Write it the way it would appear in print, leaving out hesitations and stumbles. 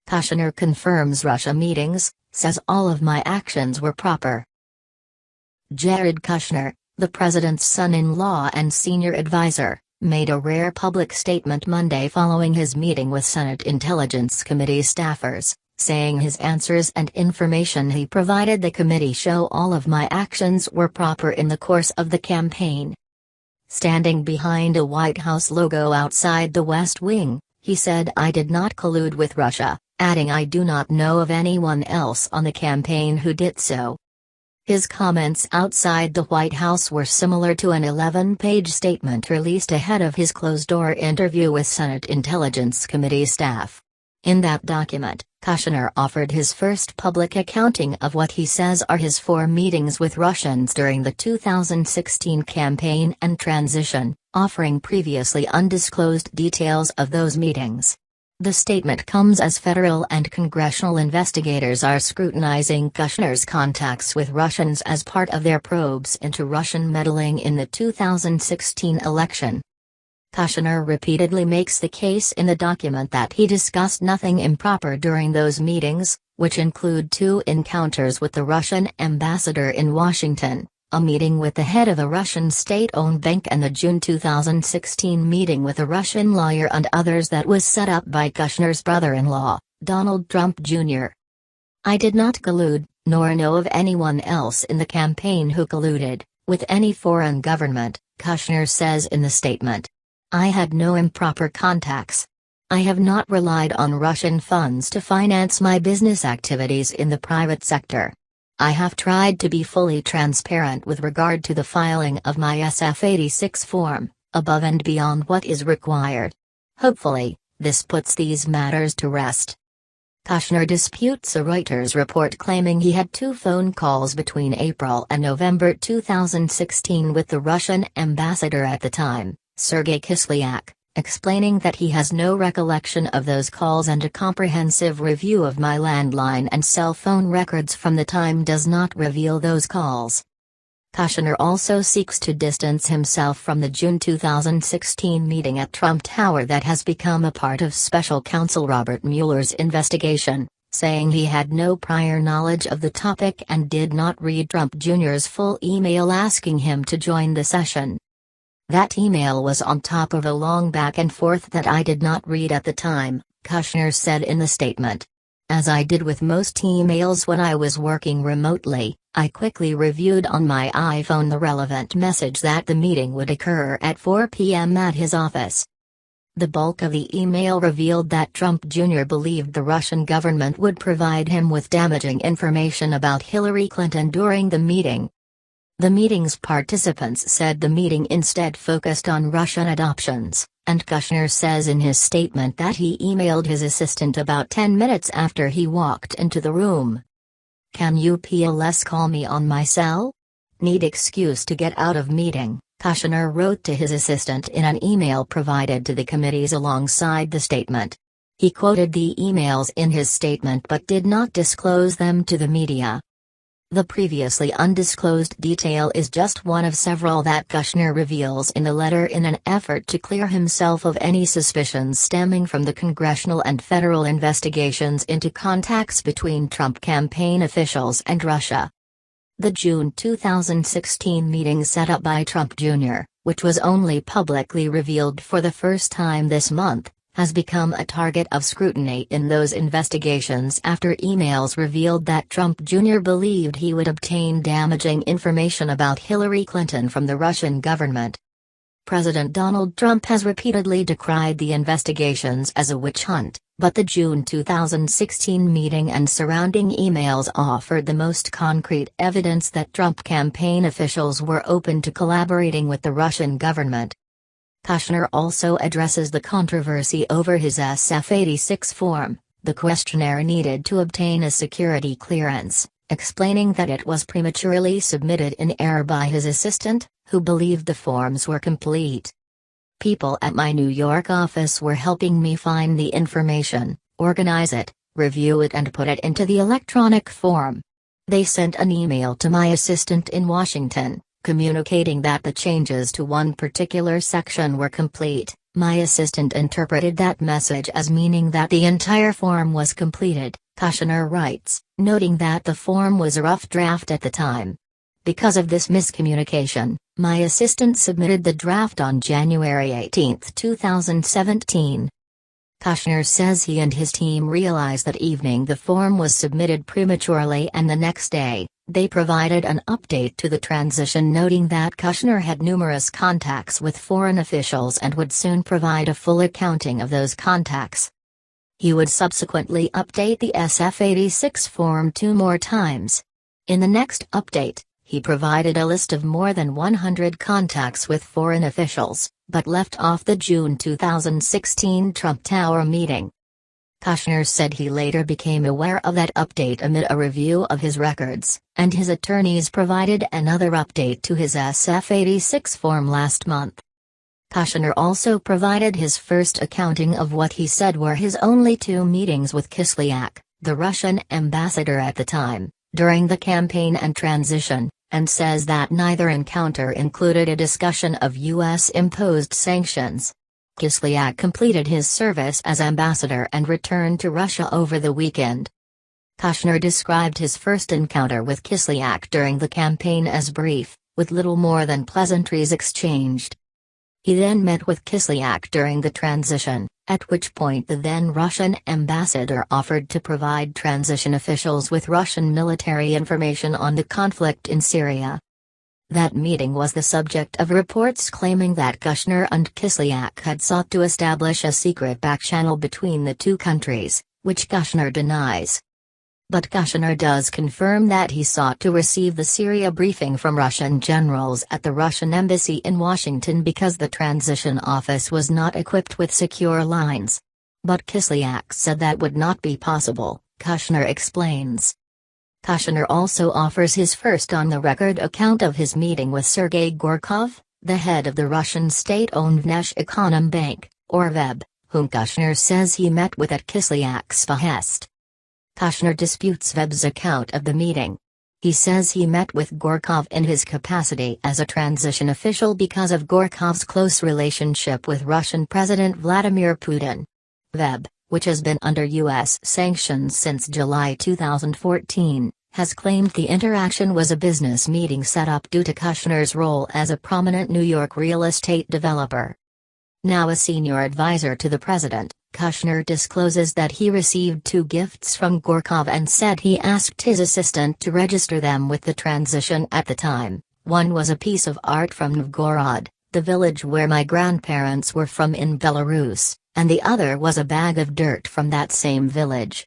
Kushner confirms Russia meetings, says all of my actions were proper. Jared Kushner, the president's son-in-law and senior advisor, made a rare public statement Monday following his meeting with Senate Intelligence Committee staffers, saying his answers and information he provided the committee show all of my actions were proper in the course of the campaign. Standing behind a White House logo outside the West Wing, he said I did not collude with Russia, adding I do not know of anyone else on the campaign who did so. His comments outside the White House were similar to an 11-page statement released ahead of his closed-door interview with Senate Intelligence Committee staff. In that document, Kushner offered his first public accounting of what he says are his 4 meetings with Russians during the 2016 campaign and transition, offering previously undisclosed details of those meetings. The statement comes as federal and congressional investigators are scrutinizing Kushner's contacts with Russians as part of their probes into Russian meddling in the 2016 election. Kushner repeatedly makes the case in the document that he discussed nothing improper during those meetings, which include 2 encounters with the Russian ambassador in Washington, a meeting with the head of a Russian state-owned bank and the June 2016 meeting with a Russian lawyer and others that was set up by Kushner's brother-in-law, Donald Trump Jr. I did not collude, nor know of anyone else in the campaign who colluded with any foreign government, Kushner says in the statement. I had no improper contacts. I have not relied on Russian funds to finance my business activities in the private sector. I have tried to be fully transparent with regard to the filing of my SF-86 form, above and beyond what is required. Hopefully, this puts these matters to rest. Kushner disputes a Reuters report claiming he had 2 phone calls between April and November 2016 with the Russian ambassador at the time, Sergei Kislyak, explaining that he has no recollection of those calls and a comprehensive review of my landline and cell phone records from the time does not reveal those calls. Kushner also seeks to distance himself from the June 2016 meeting at Trump Tower that has become a part of Special Counsel Robert Mueller's investigation, saying he had no prior knowledge of the topic and did not read Trump Jr.'s full email asking him to join the session. That email was on top of a long back and forth that I did not read at the time, Kushner said in the statement. As I did with most emails when I was working remotely, I quickly reviewed on my iPhone the relevant message that the meeting would occur at 4 p.m. at his office. The bulk of the email revealed that Trump Jr. believed the Russian government would provide him with damaging information about Hillary Clinton during the meeting. The meeting's participants said the meeting instead focused on Russian adoptions, and Kushner says in his statement that he emailed his assistant about 10 minutes after he walked into the room. Can you please call me on my cell? Need excuse to get out of meeting, Kushner wrote to his assistant in an email provided to the committees alongside the statement. He quoted the emails in his statement but did not disclose them to the media. The previously undisclosed detail is just one of several that Kushner reveals in the letter in an effort to clear himself of any suspicions stemming from the congressional and federal investigations into contacts between Trump campaign officials and Russia. The June 2016 meeting set up by Trump Jr., which was only publicly revealed for the first time this month, has become a target of scrutiny in those investigations after emails revealed that Trump Jr. believed he would obtain damaging information about Hillary Clinton from the Russian government. President Donald Trump has repeatedly decried the investigations as a witch hunt, but the June 2016 meeting and surrounding emails offered the most concrete evidence that Trump campaign officials were open to collaborating with the Russian government. Kushner also addresses the controversy over his SF-86 form, the questionnaire needed to obtain a security clearance, explaining that it was prematurely submitted in error by his assistant, who believed the forms were complete. People at my New York office were helping me find the information, organize it, review it and put it into the electronic form. They sent an email to my assistant in Washington, communicating that the changes to one particular section were complete, My assistant interpreted that message as meaning that the entire form was completed, Kushner writes, noting that the form was a rough draft at the time. Because of this miscommunication, my assistant submitted the draft on January 18, 2017. Kushner says he and his team realized that evening the form was submitted prematurely, and the next day, they provided an update to the transition, noting that Kushner had numerous contacts with foreign officials and would soon provide a full accounting of those contacts. He would subsequently update the SF-86 form 2 more times. In the next update, he provided a list of more than 100 contacts with foreign officials, but left off the June 2016 Trump Tower meeting. Kushner said he later became aware of that update amid a review of his records, and his attorneys provided another update to his SF-86 form last month. Kushner also provided his first accounting of what he said were his only 2 meetings with Kislyak, the Russian ambassador at the time, during the campaign and transition, and says that neither encounter included a discussion of U.S.-imposed sanctions. Kislyak completed his service as ambassador and returned to Russia over the weekend. Kushner described his first encounter with Kislyak during the campaign as brief, with little more than pleasantries exchanged. He then met with Kislyak during the transition, at which point the then Russian ambassador offered to provide transition officials with Russian military information on the conflict in Syria. That meeting was the subject of reports claiming that Kushner and Kislyak had sought to establish a secret back-channel between the 2 countries, which Kushner denies. But Kushner does confirm that he sought to receive the Syria briefing from Russian generals at the Russian embassy in Washington because the transition office was not equipped with secure lines. But Kislyak said that would not be possible, Kushner explains. Kushner also offers his first on-the-record account of his meeting with Sergei Gorkov, the head of the Russian state-owned Vnesheconombank, or VEB, whom Kushner says he met with at Kislyak's behest. Kushner disputes VEB's account of the meeting. He says he met with Gorkov in his capacity as a transition official because of Gorkov's close relationship with Russian President Vladimir Putin. VEB, which has been under U.S. sanctions since July 2014, has claimed the interaction was a business meeting set up due to Kushner's role as a prominent New York real estate developer. Now a senior advisor to the president, Kushner discloses that he received 2 gifts from Gorkov and said he asked his assistant to register them with the transition at the time. One was a piece of art from Novgorod, the village where my grandparents were from in Belarus, and the other was a bag of dirt from that same village.